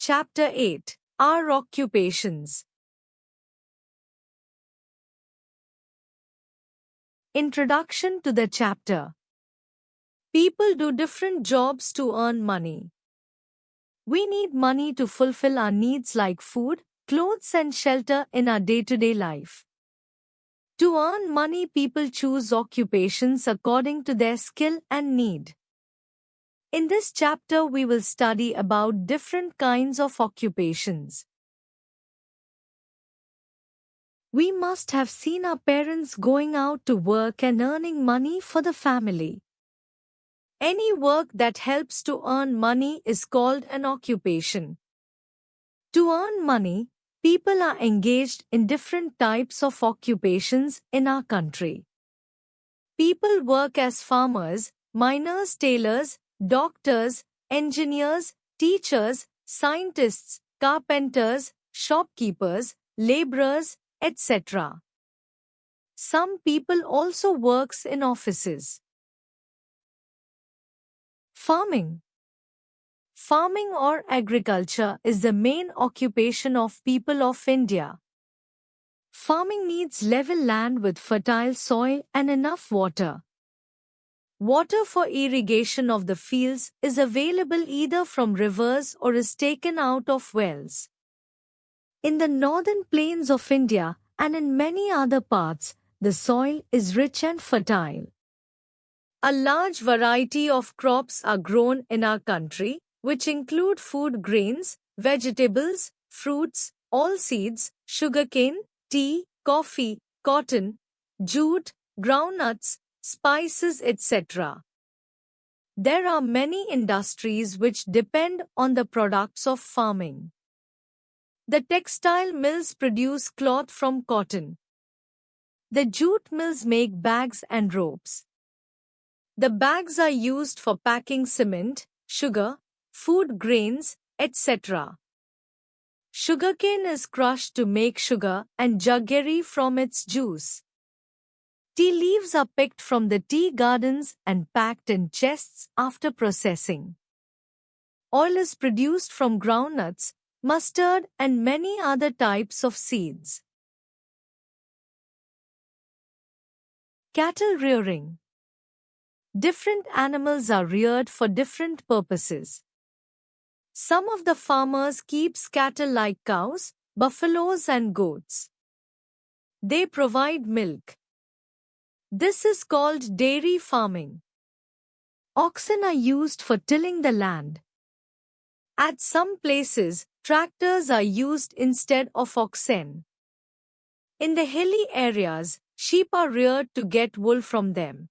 Chapter 8. Our Occupations. Introduction to the chapter. People do different jobs to earn money. We need money to fulfill our needs like food, clothes and shelter in our day-to-day life. To earn money, people choose occupations according to their skill and need. In this chapter, we will study about different kinds of occupations. We must have seen our parents going out to work and earning money for the family. Any work that helps to earn money is called an occupation. To earn money, people are engaged in different types of occupations in our country. People work as farmers, miners, tailors, doctors, engineers, teachers, scientists, carpenters, shopkeepers, laborers, etc. Some people also works in offices. Farming. Farming or agriculture is the main occupation of people of India. Farming needs level land with fertile soil and enough water. Water for irrigation of the fields is available either from rivers or is taken out of wells. In the northern plains of India and in many other parts, the soil is rich and fertile. A large variety of crops are grown in our country, which include food grains, vegetables, fruits, oilseeds, sugarcane, tea, coffee, cotton, jute, groundnuts, spices, etc. There are many industries which depend on the products of farming. The textile mills produce cloth from cotton. The jute mills make bags and ropes. The bags are used for packing cement, sugar, food grains, etc. Sugarcane is crushed to make sugar and jaggery from its juice. Tea leaves are picked from the tea gardens and packed in chests after processing. Oil is produced from groundnuts, mustard and many other types of seeds. Cattle rearing. Different animals are reared for different purposes. Some of the farmers keep cattle like cows, buffaloes and goats. They provide milk. This is called dairy farming. Oxen are used for tilling the land. At some places, tractors are used instead of oxen. In the hilly areas, sheep are reared to get wool from them.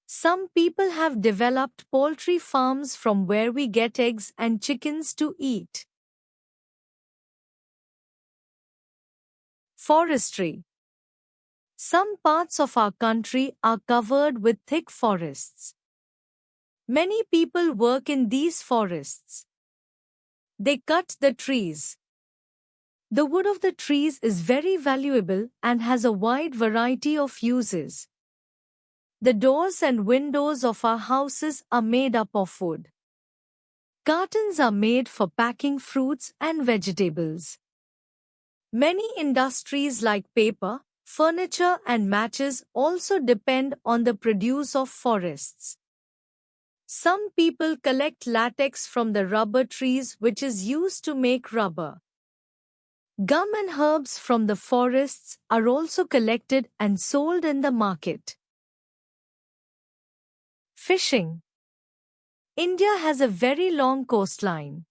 Some people have developed poultry farms from where we get eggs and chickens to eat. Forestry. Some parts of our country are covered with thick forests. Many people work in these forests. They cut the trees. The wood of the trees is very valuable and has a wide variety of uses. The doors and windows of our houses are made up of wood. Cartons are made for packing fruits and vegetables. Many industries like paper, furniture and matches also depend on the produce of forests. Some people collect latex from the rubber trees which is used to make rubber. Gum and herbs from the forests are also collected and sold in the market. Fishing. India has a very long coastline.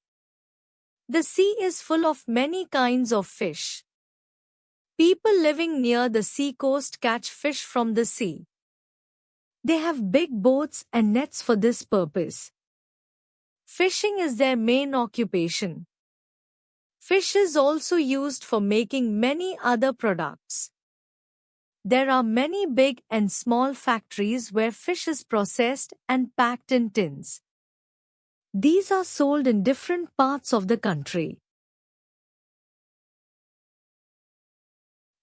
The sea is full of many kinds of fish. People living near the sea coast catch fish from the sea. They have big boats and nets for this purpose. Fishing is their main occupation. Fish is also used for making many other products. There are many big and small factories where fish is processed and packed in tins. These are sold in different parts of the country.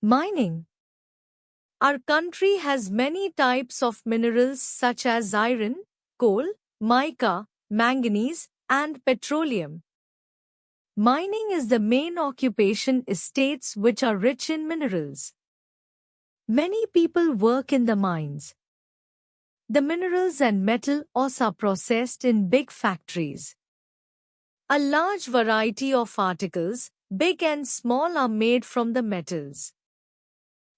Mining. Our country has many types of minerals such as iron, coal, mica, manganese, and petroleum. Mining is the main occupation in states which are rich in minerals. Many people work in the mines. The minerals and metal ores are processed in big factories. A large variety of articles, big and small, are made from the metals.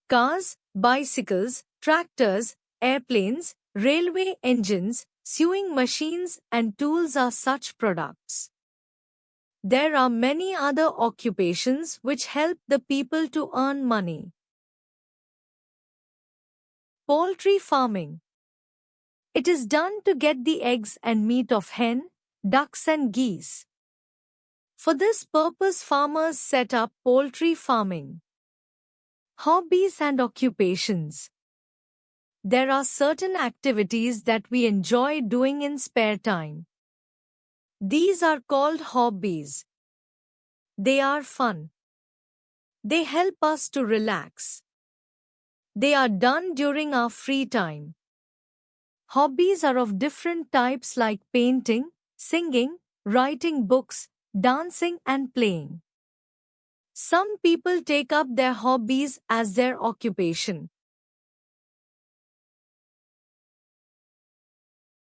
Cars, bicycles, tractors, airplanes, railway engines, sewing machines and tools are such products. There are many other occupations which help the people to earn money. Poultry farming. It is done to get the eggs and meat of hen, ducks and geese. For this purpose, farmers set up poultry farming. Hobbies and occupations. There are certain activities that we enjoy doing in spare time. These are called hobbies. They are fun. They help us to relax. They are done during our free time. Hobbies are of different types like painting, singing, writing books, dancing and playing. Some people take up their hobbies as their occupation.